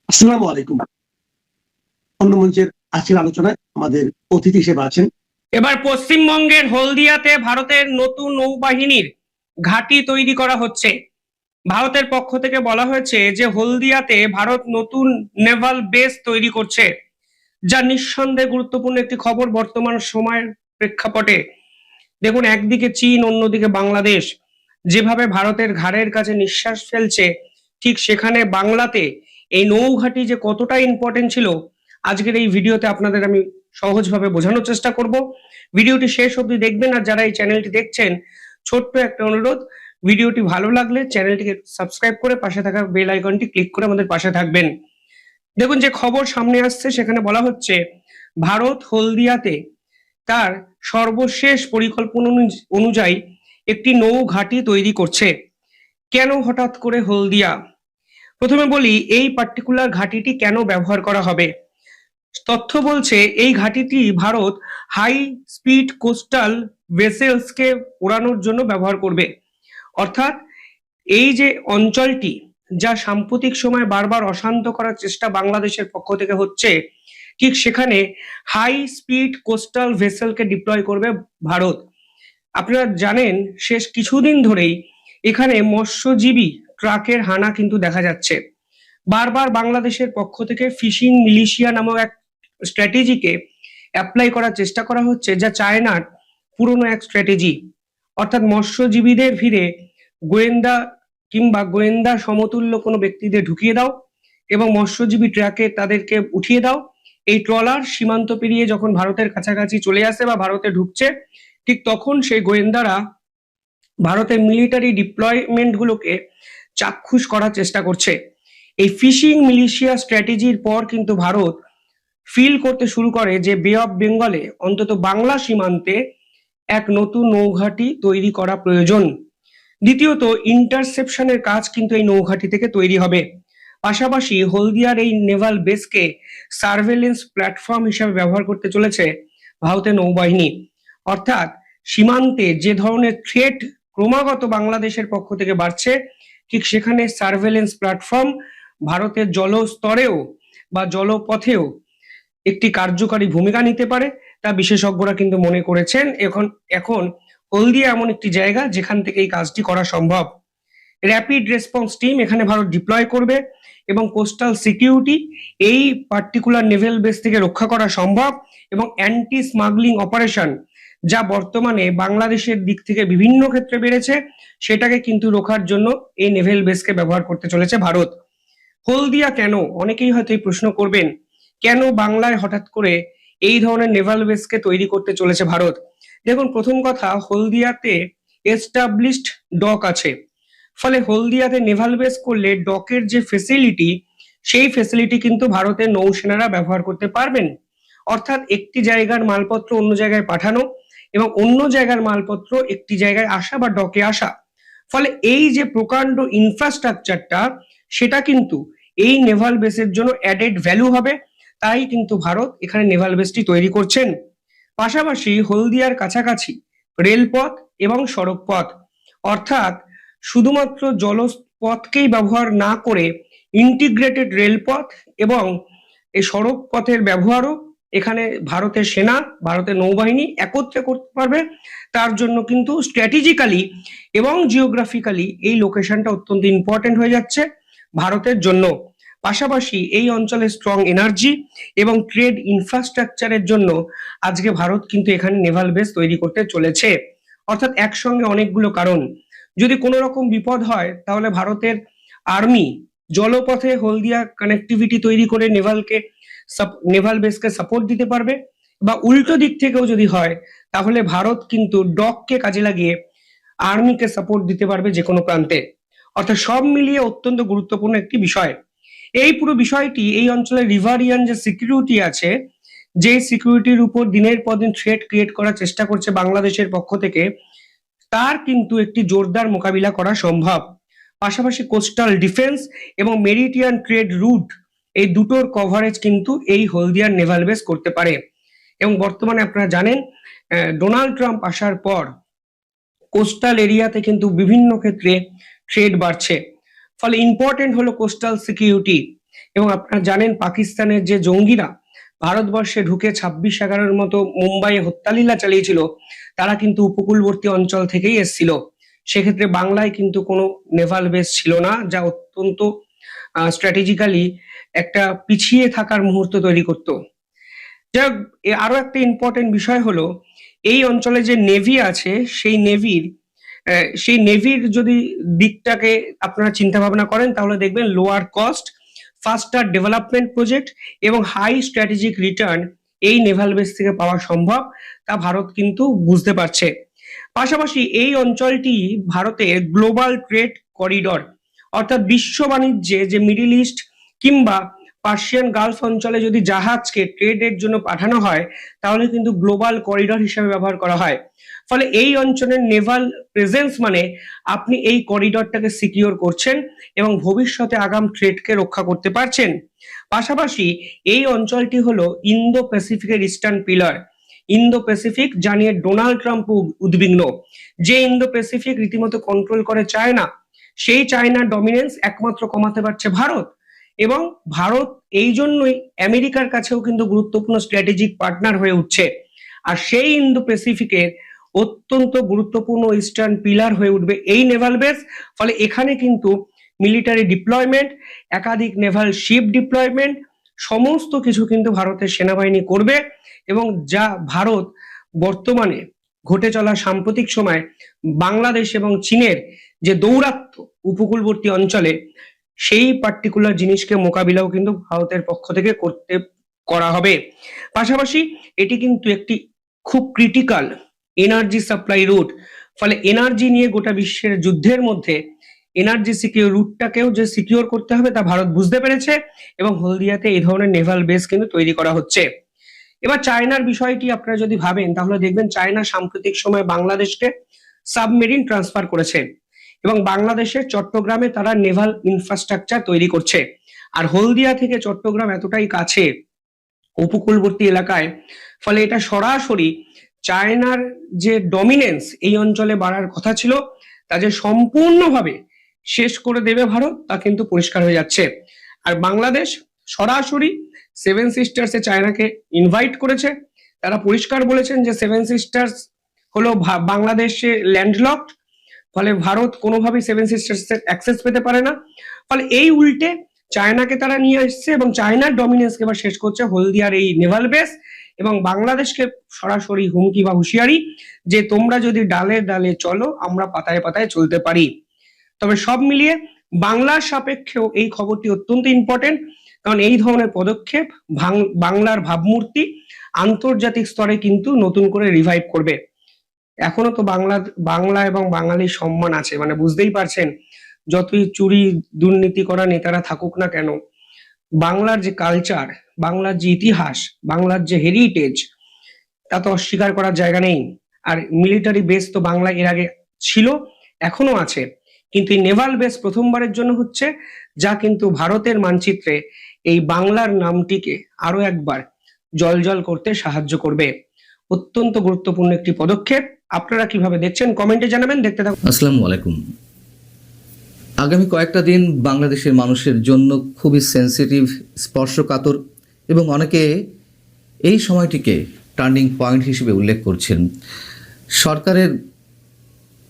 আসসালামু আলাইকুম। অন্য মঞ্চের আজকের আলোচনায় আমাদের অতিথি হিসেবে আছেন। এবার পশ্চিমবঙ্গের হলদিয়াতে ভারতের নতুন নৌবাহিনীর ঘাঁটি তৈরি করা হচ্ছে। ভারতের পক্ষ থেকে বলা হয়েছে যে হলদিয়াতে ভারত নতুন নেভাল বেস তৈরি করছে, যা নিঃসন্দেহে গুরুত্বপূর্ণ একটি খবর বর্তমান সময়ের প্রেক্ষাপটে। দেখুন, একদিকে চীন, অন্যদিকে বাংলাদেশ যেভাবে ভারতের ঘাড়ের কাছে নিঃশ্বাস ফেলছে, ঠিক সেখানে বাংলাতে এই নৌঘাঁটি যে কতটা ইম্পর্টেন্ট ছিল আজকের এই ভিডিওতে আপনাদের আমি সহজভাবে বোঝানোর চেষ্টা করব। ভিডিওটি শেষ অবধি দেখবেন। আর যারা এই চ্যানেলটি দেখছেন, ছোট্ট একটা অনুরোধ, ভিডিওটি ভালো লাগলে চ্যানেলটিকে সাবস্ক্রাইব করে পাশে থাকা বেল আইকনটি ক্লিক করে আমাদের পাশে থাকবেন। দেখুন, যে খবর সামনে আসছে সেখানে বলা হচ্ছে ভারত হলদিয়াতে তার সর্বশেষ পরিকল্পনা অনুযায়ী একটি নৌ ঘাঁটি তৈরি করছে। কেন হঠাৎ করে হলদিয়া? প্রথমে বলি এই পার্টিকুলার ঘাঁটিটি কেন ব্যবহার করা হবে। তথ্য বলছে এই ঘাঁটিটি ভারত হাই স্পিড কোস্টাল ভেসেলসকে ওড়ানোর জন্য ব্যবহার করবে। অর্থাৎ এই যে অঞ্চলটি যা সাম্প্রতিক সময় বারবার অশান্ত করার চেষ্টা বাংলাদেশের পক্ষ থেকে হচ্ছে, ঠিক সেখানে হাই স্পিড কোস্টাল ভেসেলকে ডিপ্লয় করবে ভারত। আপনারা জানেন শেষ কিছুদিন ধরেই এখানে মৎস্যজীবী ট্রাকের হানা কিন্তু দেখা যাচ্ছে। বারবার বাংলাদেশের পক্ষ থেকে ফিশিং মিলিশিয়া নামক এক স্ট্র্যাটেজিকে অ্যাপ্লাই করার চেষ্টা করা হচ্ছে, যা চায়নার পুরনো এক স্ট্র্যাটেজি। অর্থাৎ মৎস্যজীবীদের ভিড়ে গোয়েন্দা কিংবা গোয়েন্দা সমতুল্য কোনো ব্যক্তিদের ঢুকিয়ে দাও এবং মৎস্যজীবী ট্র্যাকে তাদেরকে উঠিয়ে দাও। এই ট্রলার সীমান্ত পেরিয়ে যখন ভারতের কাছাকাছি চলে আসে বা ভারতে ঢুকছে, ঠিক তখন সেই গোয়েন্দারা ভারতের মিলিটারি ডিপ্লয়মেন্ট গুলোকে চাক্ষুষ করার চেষ্টা করছে। এই ফিশিং মিলিশিয়া স্ট্র্যাটেজির পর কিন্তু ভারত ফিল করতে শুরু করে যে বে অফ বেঙ্গলে অন্তত বাংলা সীমান্তে এক নতুন নৌঘাঁটি তৈরি করা প্রয়োজন। দ্বিতীয়ত, ইন্টারসেপশনের কাজ কিন্তু এই নৌঘাঁটি থেকে তৈরি হবে। পাশাপাশি হলদিয়ার এই নেভাল বেসকে সার্ভেলেন্স প্ল্যাটফর্ম হিসেবে ব্যবহার করতে চলেছে ভারতের নৌবাহিনী। অর্থাৎ সীমান্তে যে ধরনের থ্রেট ক্রমাগত বাংলাদেশের পক্ষ থেকে বাড়ছে, ঠিক সেখানে সার্ভেলেন্স প্ল্যাটফর্ম ভারতের জলস্তরেও বা জলপথেও একটি কার্যকারী ভূমিকা নিতে পারে, তা বিশেষজ্ঞরা কিন্তু মনে করেছেন। এখন এখন হলদিয়া এমন একটি জায়গা যেখান থেকে এই কাজটি করা সম্ভব। র্যাপিড রেসপন্স টিম এখানে ভারত ডিপ্লয় করবে এবং কোস্টাল সিকিউরিটি এই পার্টিকুলার নেভেল বেস থেকে রক্ষা করা সম্ভব, এবং অ্যান্টি স্মাগলিং অপারেশন যা বর্তমানে বাংলাদেশের দিক থেকে বিভিন্ন ক্ষেত্রে বেড়েছে, সেটাকে কিন্তু রোখার জন্য এই নেভেল বেসকে ব্যবহার করতে চলেছে ভারত। হলদিয়া কেন? অনেকেই হয়তো এই প্রশ্ন করবেন, কেন বাংলায় হঠাৎ করে এই ধরনের নেভাল বেসকে তৈরি করতে চলেছে ভারত? দেখুন, প্রথম কথা, হলদিয়াতে এস্টাবলিশড ডক আছে। ফলে হলদিয়াতে নেভাল বেস করলে ডকের যে ফেসিলিটি, সেই ফেসিলিটি কিন্তু ভারতের নৌসেনারা ব্যবহার করতে পারবেন। অর্থাৎ একটি জায়গার মালপত্র অন্য জায়গায় পাঠানো এবং অন্য জায়গার মালপত্র একটি জায়গায় আসা বা ডকে আসা। ফলে এই যে প্রকাণ্ড ইনফ্রাস্ট্রাকচারটা, সেটা কিন্তু এই নেভাল বেসের জন্য অ্যাডেড ভ্যালু হবে। তাই কিন্তু ভারত এখানে নেভাল বেসটি তৈরি করছেন। পাশাপাশি হলদিয়ার কাছাকাছি রেলপথ এবং সড়ক পথ, অর্থাৎ শুধুমাত্র জলপথকেই ব্যবহার না করে ইন্টিগ্রেটেড রেলপথ এবং এই সড়ক পথের ব্যবহারও এখানে ভারতের সেনা, ভারতের নৌবাহিনী একত্রে করতে পারবে। তার জন্য কিন্তু স্ট্র্যাটেজিক্যালি এবং জিওগ্রাফিক্যালি এই লোকেশনটা অত্যন্ত ইম্পর্টেন্ট হয়ে যাচ্ছে ভারতের জন্য। পাশাপাশি এই অঞ্চলে স্ট্রং এনার্জি এবং ট্রেড ইনফ্রাস্ট্রাকচারের জন্য আজকে ভারত কিন্তু এখানে নেভাল বেস তৈরি করতে চলেছে। অর্থাৎ একসঙ্গে অনেকগুলো কারণ। যদি কোনো রকম বিপদ হয় তাহলে ভারতের আর্মি জলপথে হলদিয়া কানেক্টিভিটি তৈরি করে নেভাল বেসকে সাপোর্ট দিতে পারবে, বা উল্টো দিক থেকেও যদি হয় তাহলে ভারত কিন্তু ডককে কাজে লাগিয়ে আর্মিকে সাপোর্ট দিতে পারবে যে কোনো প্রান্তে। অর্থাৎ সব মিলিয়ে অত্যন্ত গুরুত্বপূর্ণ একটি বিষয়। এই পুরো বিষয়টি এই অঞ্চলের রিভারিয়ান যে সিকিউরিটি আছে, যে সিকিউরিটির উপর দিনের পর দিন থ্রেট ক্রিয়েট করার চেষ্টা করছে বাংলাদেশের পক্ষ থেকে, তার কিন্তু একটি জোরদার মোকাবিলা করা সম্ভব। পাশাপাশি কোস্টাল ডিফেন্স এবং মেরিটিয়ান ট্রেড রুট, এই দুটোর কভারেজ কিন্তু এই হলদিয়ার নেভাল বেস করতে পারে। এবং বর্তমানে আপনারা জানেন ডোনাল্ড ট্রাম্প আসার পর কোস্টাল এরিয়াতে কিন্তু বিভিন্ন ক্ষেত্রে ট্রেড বাড়ছে। ফলে ইম্পর্টেন্ট হলো কোস্টাল সিকিউরিটি। এবং আপনারা জানেন পাকিস্তানের যে জঙ্গিরা ভারতবর্ষে ঢুকে 26/11 মতো মুম্বাইয়ে হত্যালীলা চালিয়েছিল, তারা কিন্তু উপকূলবর্তী অঞ্চল থেকেই এসেছিল। সেক্ষেত্রে বাংলায় কিন্তু কোনো নেভাল বেস ছিল না, যা অত্যন্ত স্ট্র্যাটেজিক্যালি একটা পিছিয়ে থাকার মুহূর্ত তৈরি করতো। যাই হোক, আরো একটা ইম্পর্টেন্ট বিষয় হলো এই অঞ্চলে যে নেভি আছে সেই নেভির যদি দিকটাকে আপনারা চিন্তা ভাবনা করেন তাহলে দেখবেন লোয়ার কস্ট, ফাস্টার ডেভেলপমেন্ট প্রজেক্ট এবং হাই স্ট্র্যাটেজিক রিটার্ন এই নেভাল বেস থেকে পাওয়া সম্ভব, তা ভারত কিন্তু বুঝতে পারছে। পাশাপাশি এই অঞ্চলটি ভারতের গ্লোবাল ট্রেড করিডর, অর্থাৎ বিশ্ব বাণিজ্যে যে মিডিল ইস্ট কিংবা পার্সিয়ান গালফ অঞ্চলে যদি জাহাজকে ট্রেডের জন্য পাঠানো হয় তাহলে কিন্তু গ্লোবাল করিডর হিসেবে ব্যবহার করা হয়। ফলে এই অঞ্চলের নেভাল প্রেজেন্স মানে আপনি এই করিডরটাকে সিকিউর করছেন এবং ভবিষ্যতে আগাম ট্রেডকে রক্ষা করতে পারছেন। পাশাপাশি এই অঞ্চলটি হলো ইন্দো প্যাসিফিকের ইস্টার্ন পিলার। ইন্দো প্যাসিফিক জানিয়ে ডোনাল্ড ট্রাম্প উদ্বিগ্ন, যে ইন্দো প্যাসিফিক রীতিমতো কন্ট্রোল করে চায়না, সেই চায়নার ডমিনেন্স একমাত্র কমাতে পারছে ভারত। এবং ভারত এই জন্যই আমেরিকার কাছেও কিন্তু গুরুত্বপূর্ণ স্ট্র্যাটেজিক পার্টনার হয়ে উঠছে। আর সেই ইন্দো প্যাসিফিকের অত্যন্ত গুরুত্বপূর্ণ ইস্টার্ন পিলার হয়ে উঠবে এই নেভাল বেস। ফলে এখানে কিন্তু মিলিটারি ডিপ্লয়মেন্ট, একাধিক নেভাল শিপ ডিপ্লয়মেন্ট, সমস্ত কিছু কিন্তু ভারতের সেনাবাহিনী করবে। এবং যা ভারত বর্তমানে ঘটে চলা সাম্প্রতিক সময় বাংলাদেশ এবং চীনের যে দৌরাত্ম্য উপকূলবর্তী অঞ্চলে, সেই পার্টিকুলার জিনিসকে মোকাবিলাও কিন্তু ভারতের পক্ষ থেকে করা হবে। পাশাপাশি এটি কিন্তু একটি খুব ক্রিটিক্যাল এনার্জি সাপ্লাই রুট। ফলে এনার্জি নিয়ে গোটা বিশ্বের যুদ্ধের মধ্যে এনার্জি সিকিউর রুটটাকেও যে সিকিউর করতে হবে তা ভারত বুঝতে পেরেছে এবং হলদিয়াতে এই ধরনের নেভাল বেস কিন্তু তৈরি করা হচ্ছে। এবার চায়নার বিষয়টি আপনারা যদি ভাবেন তাহলে দেখবেন চায়না সাম্প্রতিক সময় বাংলাদেশকে সাবমেরিন ট্রান্সফার করেছে এবং বাংলাদেশের চট্টগ্রামে তারা নেভাল ইনফ্রাস্ট্রাকচার তৈরি করছে। আর হলদিয়া থেকে চট্টগ্রাম এতটাই কাছে উপকূলবর্তী এলাকায়, ফলে এটা সরাসরি চায়নার যে ডমিনেন্স এই অঞ্চলে বাড়ার কথা ছিল তা যে সম্পূর্ণভাবে শেষ করে দেবে ভারত, তা কিন্তু পরিষ্কার হয়ে যাচ্ছে। আর বাংলাদেশ সরাসরি সেভেন সিস্টার্সে চায়নাকে ইনভাইট করেছে। তারা পরিষ্কার বলেছেন যে সেভেন সিস্টার্স হলো বাংলাদেশে ল্যান্ডলকড, ফলে ভারত কোনোভাবেই সেভেন সিস্টার্সের অ্যাক্সেস পেতে পারে না। ফলে এই উল্টে চায়নাকে তারা নিয়ে আসছে এবং চায়নার ডমিনেন্সকে এবার শেষ করছে হলদিয়ার এই নেভাল বেস এবং বাংলাদেশকে সরাসরি হুমকি বা হুঁশিয়ারি যে তোমরা যদি ডালে ডালে চলো আমরা পাতায় পাতায় চলতে পারি। তবে সব মিলিয়ে বাংলার সাপেক্ষেও এই খবরটি অত্যন্ত ইম্পর্টেন্ট, কারণ এই ধরনের পদক্ষেপ বাংলার ভাবমূর্তি আন্তর্জাতিক স্তরে কিন্তু নতুন করে রিভাইভ করবে। এখনো তো বাংলা এবং বাঙালির সম্মান আছে, মানে বুঝতেই পারছেন যতই চুরি দুর্নীতি করা নেতারা থাকুক না কেন, বাংলার যে কালচার, বাংলার যে ইতিহাস, বাংলার যে হেরিটেজ, তা তো অস্বীকার করার জায়গা নেই। আর মিলিটারি বেস তো বাংলা এর আগে ছিল, এখনো আছে, কিন্তু এই নেভাল বেস প্রথমবারের জন্য হচ্ছে, যা কিন্তু ভারতের মানচিত্রে এই বাংলার নামটিকে আরো একবার জলজল করতে সাহায্য করবে। অত্যন্ত গুরুত্বপূর্ণ একটি পদক্ষেপ। আপনারা কিভাবে দেখছেন কমেন্টে জানাবেন। দেখতে থাকুন। আসসালামু আলাইকুম। আগামী কয়েকটা দিন বাংলাদেশের মানুষের জন্য খুবই সেন্সিটিভ, স্পর্শকাতর এবং অনেকে এই সময়টিকে টার্নিং পয়েন্ট হিসেবে উল্লেখ করছেন। সরকারের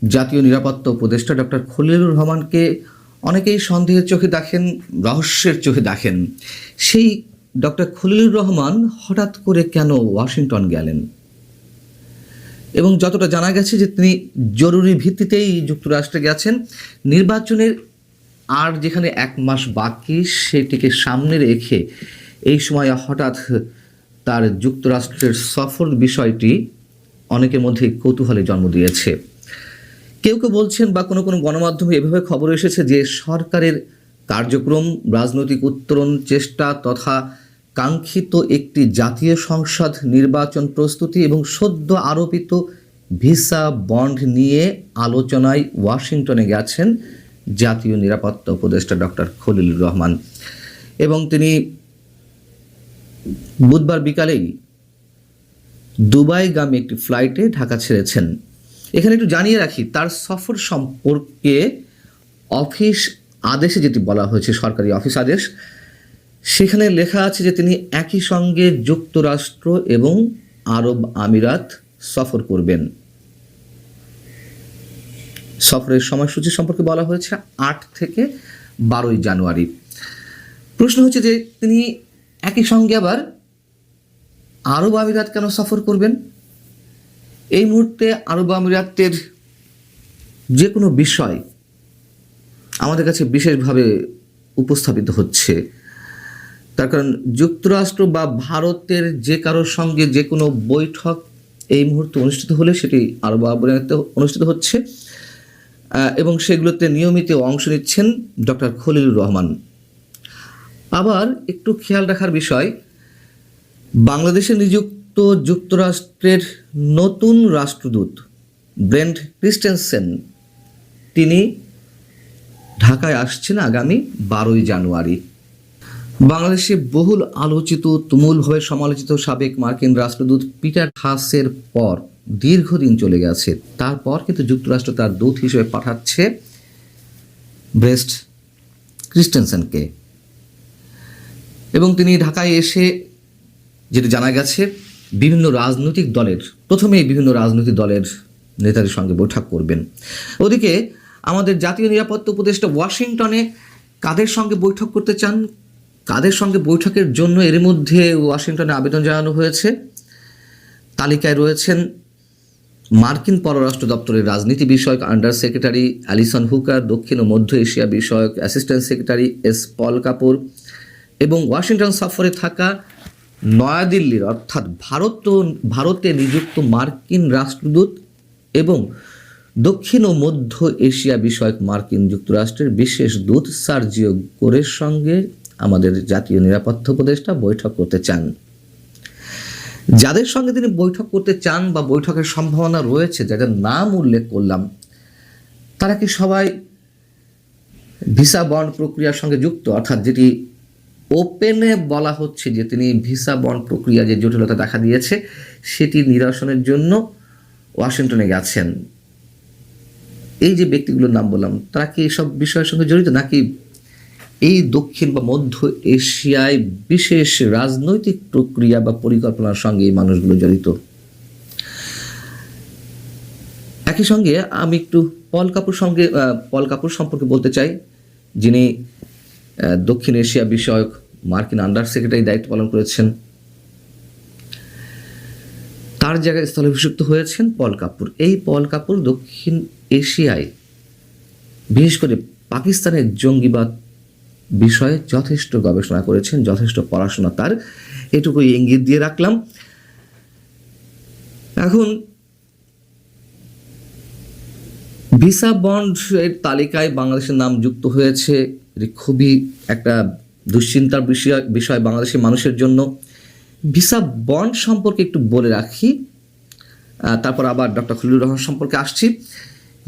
জাতীয় নিরাপত্তা উপদেষ্টা ডক্টর খলিলুর রহমানকে অনেকেই সন্দেহের চোখে দেখেন, রহস্যের চোখে দেখেন। সেই ডক্টর খলিলুর রহমান হঠাৎ করে কেন ওয়াশিংটন গেলেন? এবং যতটা জানা গেছে যে তিনি জরুরি ভিত্তিতেই যুক্তরাষ্ট্রে গেছেন। নির্বাচনের আর যেখানে 1 মাস বাকি সেটিকে সামনে রেখে এই সময় হঠাৎ তার যুক্তরাষ্ট্রের সফর বিষয়টি অনেকের মধ্যে কৌতূহলে জন্ম দিয়েছে। কেউ কেউ বলছেন বা কোনো কোনো গণমাধ্যমে এভাবে খবর এসেছে যে সরকারের কার্যক্রম, রাজনৈতিক উত্তরণ চেষ্টা তথা কাঙ্ক্ষিত একটি জাতীয় সংসদ নির্বাচন প্রস্তুতি এবং সদ্য আরোপিত ভিসা বন্ড নিয়ে আলোচনায় ওয়াশিংটনে গেছেন জাতীয় নিরাপত্তা উপদেষ্টা ডক্টর খলিলুর রহমান। এবং তিনি বুধবার বিকালেই দুবাইগামী একটি ফ্লাইটে ঢাকা ছেড়েছেন। এখানে একটু জানিয়ে রাখি, তার সফর সম্পর্কে অফিস আদেশে যেটি বলা হয়েছে, সরকারি অফিস আদেশ, সেখানে লেখা আছে যে তিনি একই সঙ্গে যুক্তরাষ্ট্র এবং আরব আমিরাত সফর করবেন। সফরের সময়সূচি সম্পর্কে বলা হয়েছে 8 থেকে 12 জানুয়ারি। প্রশ্ন হচ্ছে যে তিনি একই সঙ্গে আবার আরব আমিরাত কেন সফর করবেন? এই মুহূর্তে আরব আমিরাতের যে কোনো বিষয় আমাদের কাছে বিশেষভাবে উপস্থাপিত হচ্ছে, তার কারণ যুক্তরাষ্ট্র বা ভারতের যে কারোর সঙ্গে যে কোনো বৈঠক এই মুহূর্তে অনুষ্ঠিত হলে সেটি আরব আমিরাতে অনুষ্ঠিত হচ্ছে এবং সেগুলোতে নিয়মিত অংশ নিচ্ছেন ডক্টর খলিলুর রহমান। আবার একটু খেয়াল রাখার বিষয়, বাংলাদেশে নিযুক্ত যুক্তরাষ্ট্রের নতুন রাষ্ট্রদূত ব্রেন্ট ক্রিস্টেনসেন তিনি ঢাকায় আসছেন আগামী 12 জানুয়ারি। বাংলাদেশে বহুল আলোচিত, তুমুলভাবে সমালোচিত সাবেক মার্কিন রাষ্ট্রদূত পিটার হাসের পর দীর্ঘদিন চলে গেছে, তারপর কিন্তু যুক্তরাষ্ট্র তার দূত হিসেবে পাঠাচ্ছে ব্রেন্ট ক্রিস্টেনসেনকে এবং তিনি ঢাকায় এসে যেটা জানা গেছে প্রথমেই বিভিন্ন রাজনৈতিক দলের নেতাদের সঙ্গে বৈঠক করবেন। ওদিকে আমাদের জাতীয় নিরাপত্তা উপদেষ্টা ওয়াশিংটনে কাদের সঙ্গে বৈঠক করতে চান, কাদের সঙ্গে বৈঠকের জন্য এর মধ্যে ওয়াশিংটনে আবেদন জানানো হয়েছে। তালিকায় রয়েছেন মার্কিন পররাষ্ট্র দপ্তরের রাজনীতি বিষয়ক আন্ডার সেক্রেটারি অ্যালিসন হুকার, দক্ষিণ ও মধ্য এশিয়া বিষয়ক অ্যাসিস্ট্যান্ট সেক্রেটারি এস পল কাপুর এবং ওয়াশিংটন সফরে থাকা নয়াদিল্লির অর্থাৎ ভারতে নিযুক্ত মার্কিন রাষ্ট্রদূত এবং দক্ষিণ ও মধ্য এশিয়া বিষয়ক মার্কিন যুক্তরাষ্ট্রের বিশেষ দূত সার্জিও গোরের সঙ্গে আমাদের জাতীয় নিরাপত্তা উপদেষ্টা বৈঠক করতে চান। যাদের সঙ্গে তিনি বৈঠক করতে চান বা বৈঠকের সম্ভাবনা রয়েছে, যাদের নাম উল্লেখ করলাম, তারা কি সবাই ভিসা বন্ড প্রক্রিয়ার সঙ্গে যুক্ত? অর্থাৎ যেটি ওপেনে বলা হচ্ছে যে তিনি ভিসা বন্ড প্রক্রিয়া যে জটিলতা দেখা দিয়েছে সেটি নিরসনের জন্য ওয়াশিংটনে গেছেন। এই যে ব্যক্তিগুলোর নাম বললাম, তারা কি এইসব বিষয়ের সঙ্গে জড়িত, নাকি এই দক্ষিণ বা মধ্য এশিয়ায় বিশেষ রাজনৈতিক প্রক্রিয়া বা পরিকল্পনার সঙ্গে এই মানুষগুলো জড়িত? একই সঙ্গে আমি একটু পল কাপুর সম্পর্কে বলতে চাই, যিনি দক্ষিণ এশিয়া বিষয়ক মার্কিন আন্ডার সেক্রেটারি দায়িত্ব পালন করেছেন। তার জায়গায় স্থলাভিষিক্ত হয়েছেন পল কাপুর। এই পল কাপুর দক্ষিণ এশিয়ায় বিশেষ করে পাকিস্তানের জঙ্গিবাদ বিষয়ে যথেষ্ট গবেষণা করেছেন, যথেষ্ট পড়াশোনা তার, এটুকুই ইঙ্গিত দিয়ে রাখলাম। এখন ভিসা বন্ড এর তালিকায় বাংলাদেশের নাম যুক্ত হয়েছে, খুবই একটা দুশ্চিন্তার বিষয় বাংলাদেশের মানুষের জন্য। ভিসা বন্ড সম্পর্কে একটু বলে রাখি, তারপর আবার ডক্টর খলিলুর রহমান সম্পর্কে আসছি।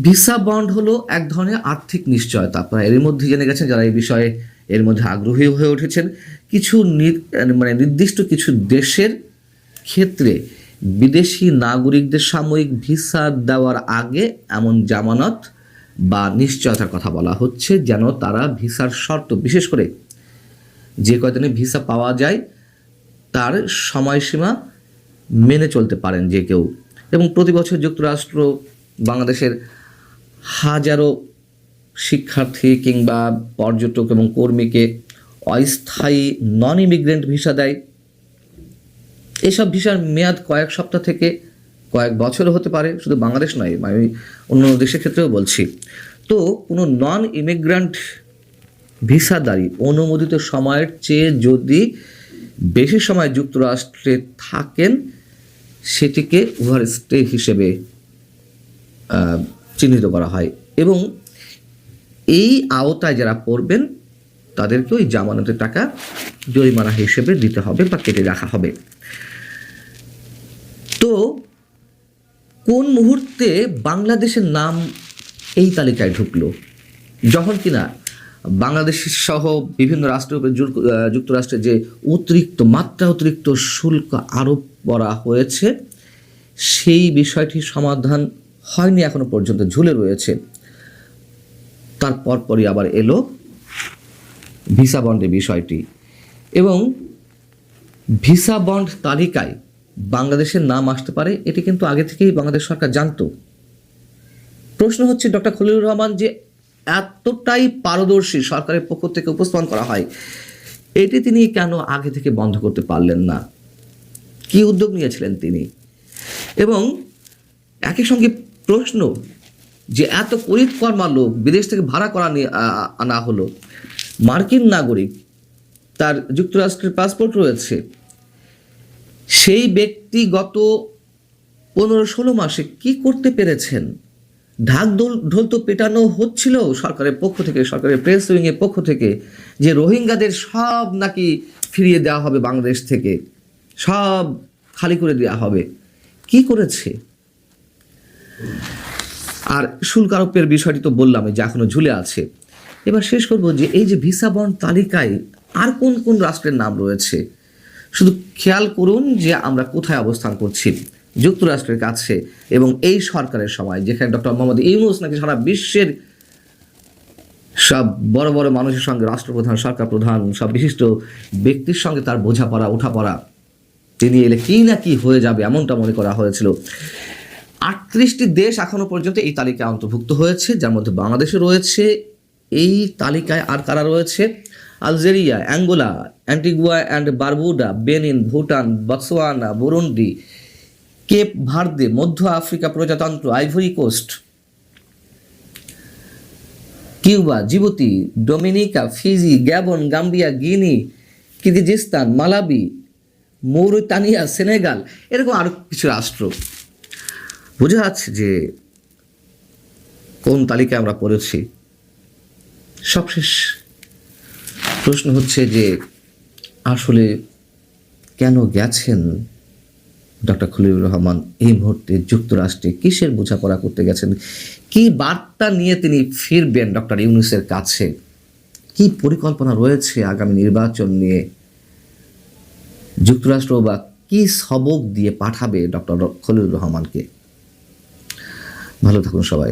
ভিসা বন্ড হলো এক ধরনের আর্থিক নিশ্চয়তা। আপনারা এর মধ্যে জেনে গেছেন, যারা এই বিষয়ে এর মধ্যে আগ্রহী হয়ে উঠেছেন। কিছু নির্দিষ্ট কিছু দেশের ক্ষেত্রে বিদেশি নাগরিকদের সাময়িক ভিসা দেওয়ার আগে এমন জামানত বা নিশ্চয়তার কথা বলা হচ্ছে যেন তারা ভিসার শর্ত, বিশেষ করে যে কয়দিনে ভিসা পাওয়া যায় তার সময়সীমা মেনে চলতে পারেন যে কেউ। এবং প্রতি বছর যুক্তরাষ্ট্র বাংলাদেশের হাজারো শিক্ষার্থী কিংবা পর্যটক এবং কর্মীকে অস্থায়ী নন ইমিগ্রেন্ট ভিসা দেয়। এসব ভিসার মেয়াদ কয়েক সপ্তাহ থেকে কয়েক বছরও হতে পারে, শুধু বাংলাদেশ নয়, আমি অন্য দেশের ক্ষেত্রেও বলছি। তো কোনো নন ইমিগ্রেন্ট ভিসাদারী অনুমোদিত সময়ের চেয়ে যদি বেশি সময় যুক্তরাষ্ট্রে থাকেন সেটিকে ওভারস্টে হিসেবে চিহ্নিত করা হয় এবং এই আওতায় যারা পড়বেন তাদেরকে ওই জামানতের টাকা জরিমানা হিসেবে দিতে হবে বা কেটে রাখা হবে। তো কোন মুহূর্তে বাংলাদেশের নাম এই তালিকায় ঢুকলো? যখন কিনা বাংলাদেশ সহ বিভিন্ন রাষ্ট্রের উপর যুক্তরাষ্ট্রের যে অতিরিক্ত শুল্ক আরোপ করা হয়েছে সেই বিষয়টির সমাধান হয়নি, এখনো পর্যন্ত ঝুলে রয়েছে। তার পরপরই আবার এলো ভিসা বন্ডের বিষয়টি। এবং ভিসা বন্ড তালিকায় বাংলাদেশের নাম আসতে পারে, এটি কিন্তু আগে থেকেই বাংলাদেশ সরকার জানতো। প্রশ্ন হচ্ছে ডক্টর খলিলুর রহমান যে এতটাই পারদর্শী সরকারের পক্ষ থেকে উপস্থাপন করা হয়, এটি তিনি কেন আগে থেকে বন্ধ করতে পারলেন না? কি উদ্যোগ নিয়েছিলেন তিনি? এবং একই সঙ্গে প্রশ্ন যে এত করিতকর্মা লোক বিদেশ থেকে ভাড়া করা আনা হলো, মার্কিন নাগরিক, তার যুক্তরাষ্ট্রের পাসপোর্ট রয়েছে, সেই ব্যক্তি গত 15-16 মাসে কি করতে পেরেছেন? ঢাক ঢোল তো পেটানো হচ্ছিল সরকারের পক্ষ থেকে, সরকারের প্রেস উইংয়ের পক্ষ থেকে, যে রোহিঙ্গাদের সব নাকি ফিরিয়ে দেওয়া হবে, বাংলাদেশ থেকে সব খালি করে দেওয়া হবে। কি করেছে? আর শুল্ক আরোপের বিষয়টি তো বললাম যে এখনো ঝুলে আছে। এবার শেষ করব যে এই যে ভিসা বন্ড তালিকায় আর কোন কোন রাষ্ট্রের নাম রয়েছে, শুধু খেয়াল করুন যে আমরা কোথায় অবস্থান করছি, যুক্তরাষ্ট্রের কাছে। এবং এই সরকারের সময় যেখানে ডক্টর মোহাম্মদ ইউনূস নাকি সারা বিশ্বের সব বড় বড় মানুষের সঙ্গে, রাষ্ট্রপ্রধান, সরকার প্রধান, সব বিশিষ্ট ব্যক্তির সঙ্গে তার বোঝাপড়া ওঠাপড়া, তিনি এলে কি না কি হয়ে যাবে এমনটা মনে করা হয়েছিল। 38টি দেশ এখনো পর্যন্ত এই তালিকায় অন্তর্ভুক্ত হয়েছে, যার মধ্যে বাংলাদেশে রয়েছে। এই তালিকায় আর কারা রয়েছে? Algeria, Angola, Antigua and Barbuda, Benin, Bhutan, Botswana, Burundi, Cape Verde, মধ্য আফ্রিকা প্রজাতন্ত্র, Ivory Coast, Cuba, Djibouti, Dominica, Fiji, Gabon, Gambia, Guinea, Kyrgyzstan, Malawi, Mauritania, Senegal, এরকম আরো কিছু রাষ্ট্র। বোঝা যাচ্ছে যে কোন তালিকায় আমরা পড়েছি। সবশেষ প্রশ্ন হচ্ছে যে আসলে কেন গেছেন ডক্টর খলিলুর রহমান এই মুহূর্তে যুক্তরাষ্ট্রে? কিসের বোঝাপড়া করতে গেছেন? কি বার্তা নিয়ে তিনি ফিরবেন ডক্টর ইউনূসের কাছে? কি পরিকল্পনা রয়েছে আগামী নির্বাচন নিয়ে? যুক্তরাষ্ট্র বা কি সবক দিয়ে পাঠাবে ডক্টর খলিলুর রহমানকে? ভালো থাকুন সবাই।